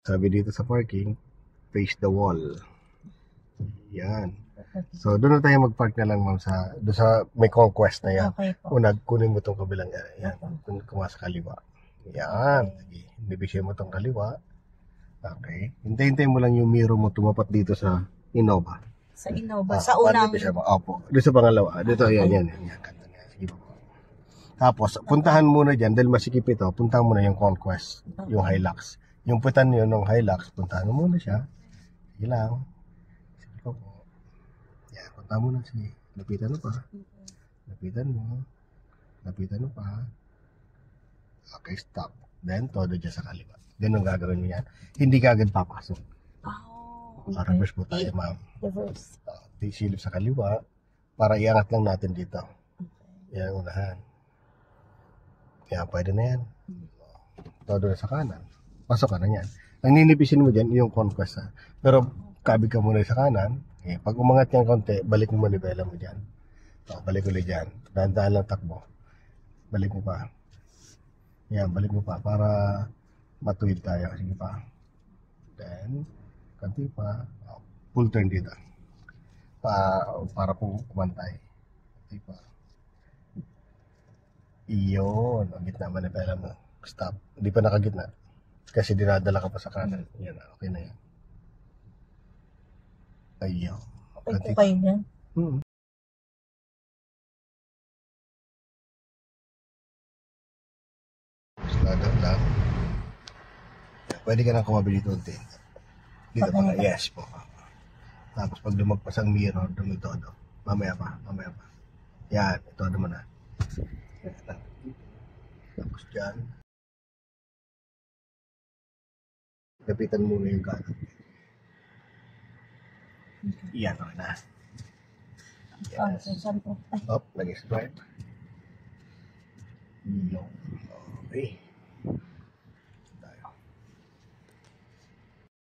Sabi dito sa parking, face the wall. Yan. So, doon na tayo mag-park na lang, ma'am, doon sa may conquest na yan. Okay po. Unag, kunin mo itong kabilang yan. Kung sa kaliwa. Yan. Sige. Bibigyan mo itong kaliwa. Okay. Hintay-hintay mo lang yung mirror mo tumapat dito sa Innova. Sa Innova. Sa unang. Opo. Doon sa pangalawa. Dito, yan. Sige po. Tapos, puntahan muna dyan, dahil masikip ito, puntahan muna yung Conquest, yung Hilux. Yung putan yun ng Hilux, puntahan mo muna siya. Sige lang. Sige po. Yan, puntahan muna. Sige. Lapitan mo pa. Lapitan mo. Lapitan mo pa. Okay, stop. Then, todo dyan sa kaliwa. Ganun gagawin mo yan. Hindi ka agad papasok. Okay. Reverse po tayo, ma'am. Reverse. Silip sa kaliwa para iangat lang natin dito. Yan, unahan. Yan, pwede na yan. Todo na sa kanan. Pasok ka na yan. Ang ninipisin mo dyan, yung Conquest. Ha? Pero, kabig ka muna sa kanan. Okay. Pag umangat yan konti, balik mo manibela mo dyan. So, balik ulit dyan. Dahan-dahan lang takbo. Balik mo pa. Yan, balik mo pa para matuwid tayo. Sige pa. Then, konti pa. Full turn dito. Para po kumantay. Konti pa. Iyon. Ang gitna manibela mo. Stop. Hindi pa nakagitna. Kasi dinadala ka pa sa kanan. Yan. Okay na yan. Ayun. Okay po kayo dyan? Slow down lang. Pwede ka nang kumabili dito unti. Dito pa na. Yes po. Tapos pag lumagpas ang mirror, dumitodo. Mamaya pa. Yan. Ito naman na. Tapos dyan. Lapitan muna yung kanan. Yan. Okay na. Yes. Saan po? Up. Nag-stripe. Okay.